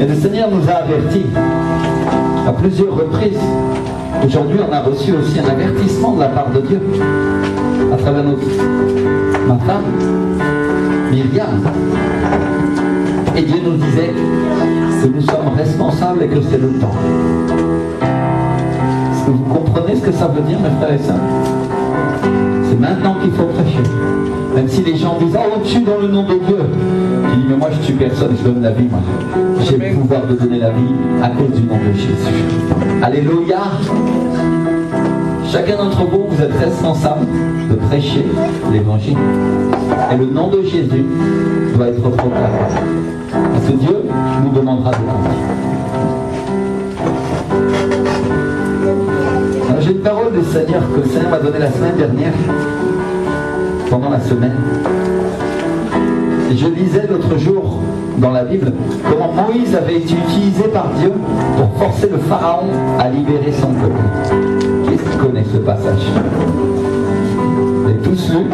Et le Seigneur nous a avertis à plusieurs reprises. Aujourd'hui, on a reçu aussi un avertissement de la part de Dieu à travers ma femme, Myriam. Et Dieu nous disait que nous sommes responsables et que c'est le temps. Est-ce que vous comprenez ce que ça veut dire, mes frères et sœurs? C'est maintenant qu'il faut prêcher. Même si les gens disent « Ah, au-dessus dans le nom de Dieu », je dis « Mais moi je suis personne, je donne la vie, moi. J'ai le pouvoir de donner la vie à cause du nom de Jésus. » Alléluia. Chacun d'entre vous, vous êtes responsable de prêcher l'évangile. Et le nom de Jésus doit être proclamé. Parce que Dieu nous demandera de compter. J'ai une parole du Seigneur que le Seigneur m'a donnée la semaine dernière, pendant la semaine. Et je lisais l'autre jour dans la Bible comment Moïse avait été utilisé par Dieu pour forcer le Pharaon à libérer son peuple. Qui est-ce qui connaît ce passage? Vous avez tous lu?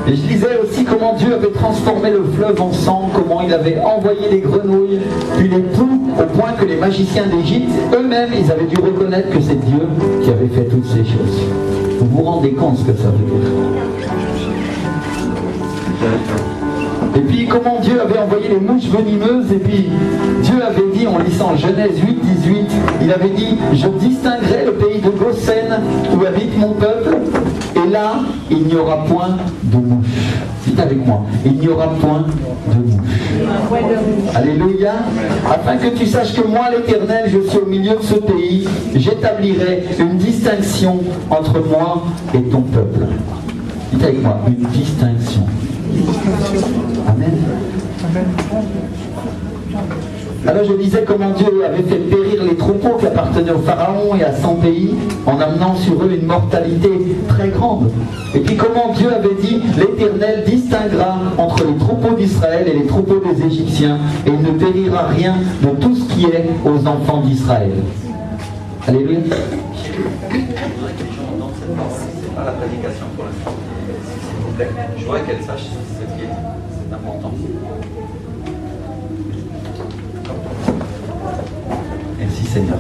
Et je lisais aussi comment Dieu avait transformé le fleuve en sang, comment il avait envoyé les grenouilles, puis les poux, au point que les magiciens d'Égypte, eux-mêmes, ils avaient dû reconnaître que c'est Dieu qui avait fait toutes ces choses. Vous vous rendez compte ce que ça veut dire? Et puis comment Dieu avait envoyé les mouches venimeuses, et puis Dieu avait dit, en lisant Genèse 8, 18, il avait dit « Je distinguerai le pays de Goshen où habite mon peuple, et là, il n'y aura point de mouches. » Dites avec moi, il n'y aura point de mouches. Alléluia. Afin que tu saches que moi, l'Éternel, je suis au milieu de ce pays, j'établirai une distinction entre moi et ton peuple. Dites avec moi, une distinction. Amen. Alors je disais comment Dieu avait fait périr les troupeaux qui appartenaient au Pharaon et à son pays en amenant sur eux une mortalité très grande. Et puis comment Dieu avait dit l'Éternel distinguera entre les troupeaux d'Israël et les troupeaux des Égyptiens et il ne périra rien de tout ce qui est aux enfants d'Israël. Alléluia. C'est pas la prédication pour l'instant. Je voudrais qu'elle sache ce qui est important. Merci Seigneur.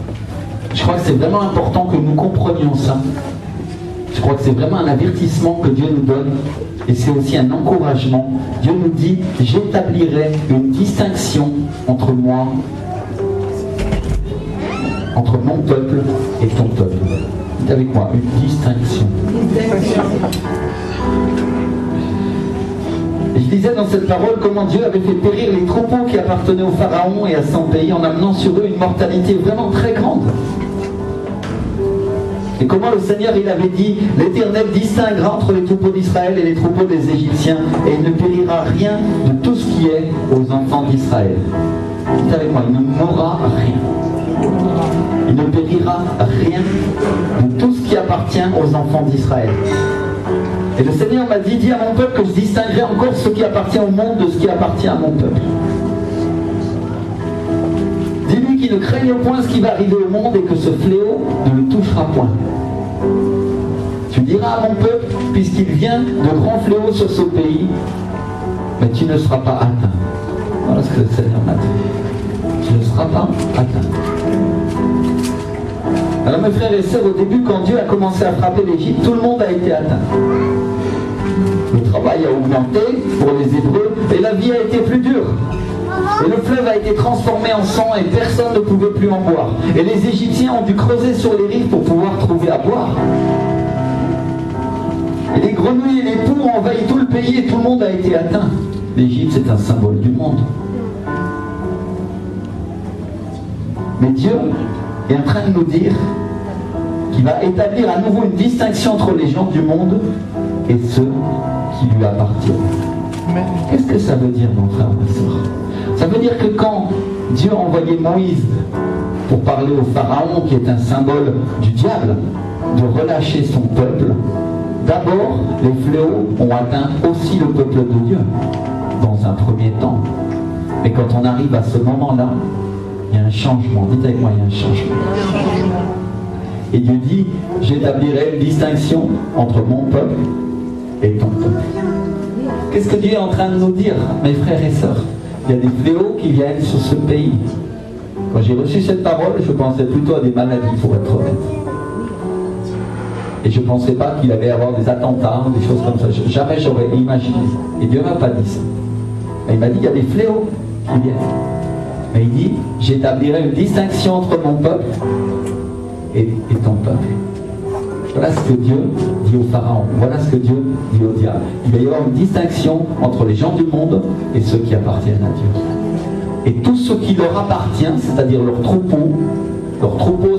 Je crois que c'est vraiment important que nous comprenions ça. Je crois que c'est vraiment un avertissement que Dieu nous donne. Et c'est aussi un encouragement. Dieu nous dit, j'établirai une distinction entre moi, entre mon peuple et ton peuple. Dites avec moi, une distinction. Et je disais dans cette parole comment Dieu avait fait périr les troupeaux qui appartenaient au Pharaon et à son pays en amenant sur eux une mortalité vraiment très grande. Et comment le Seigneur, il avait dit, l'Éternel distinguera entre les troupeaux d'Israël et les troupeaux des Égyptiens et il ne périra rien de tout ce qui est aux enfants d'Israël. Dites avec moi, il ne mourra rien. Il ne périra rien de tout ce qui appartient aux enfants d'Israël. Et le Seigneur m'a dit, dis à mon peuple que je distinguerai encore ce qui appartient au monde de ce qui appartient à mon peuple. Dis-lui qu'il ne craigne point ce qui va arriver au monde et que ce fléau ne le touchera point. Tu diras à mon peuple, puisqu'il vient de grands fléaux sur ce pays, mais tu ne seras pas atteint. Voilà ce que le Seigneur m'a dit. Tu ne seras pas atteint. Alors mes frères et sœurs, au début, quand Dieu a commencé à frapper l'Égypte, tout le monde a été atteint. Le travail a augmenté pour les Hébreux et la vie a été plus dure. Et le fleuve a été transformé en sang et personne ne pouvait plus en boire. Et les Égyptiens ont dû creuser sur les rives pour pouvoir trouver à boire. Et les grenouilles et les poux ont envahi tout le pays et tout le monde a été atteint. L'Égypte, c'est un symbole du monde. Mais Dieu est en train de nous dire qu'il va établir à nouveau une distinction entre les gens du monde et ceux qui lui appartiennent. Qu'est-ce que ça veut dire, mon frère, ma soeur? Ça veut dire que quand Dieu a envoyé Moïse pour parler au Pharaon, qui est un symbole du diable, de relâcher son peuple, d'abord, les fléaux ont atteint aussi le peuple de Dieu, dans un premier temps. Mais quand on arrive à ce moment-là, il y a un changement. Dites avec moi, il y a un changement. Et Dieu dit, j'établirai une distinction entre mon peuple et ton peuple. Qu'est-ce que Dieu est en train de nous dire, mes frères et sœurs? il y a des fléaux qui viennent sur ce pays. Quand j'ai reçu cette parole, je pensais plutôt à des maladies, pour être honnête. Et je ne pensais pas qu'il allait y avoir des attentats, des choses comme ça. Jamais j'aurais imaginé. Et Dieu ne m'a pas dit ça. Mais il m'a dit, il y a des fléaux qui viennent. Mais il dit, j'établirai une distinction entre mon peuple et ton peuple. Voilà ce que Dieu dit au Pharaon. Voilà ce que Dieu dit au diable. Il va y avoir une distinction entre les gens du monde et ceux qui appartiennent à Dieu. Et tout ce qui leur appartient, c'est-à-dire leur troupeau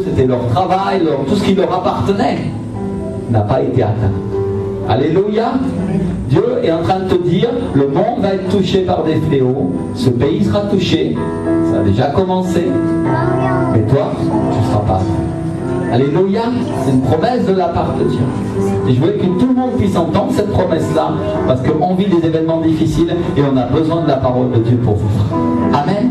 c'était leur travail, tout ce qui leur appartenait, n'a pas été atteint. Alléluia. Dieu est en train de te dire, le monde va être touché par des fléaux, ce pays sera touché, ça a déjà commencé, mais toi, tu ne seras pas. Alléluia, c'est une promesse de la part de Dieu. Et je veux que tout le monde puisse entendre cette promesse-là, parce qu'on vit des événements difficiles et on a besoin de la parole de Dieu pour vivre. Amen.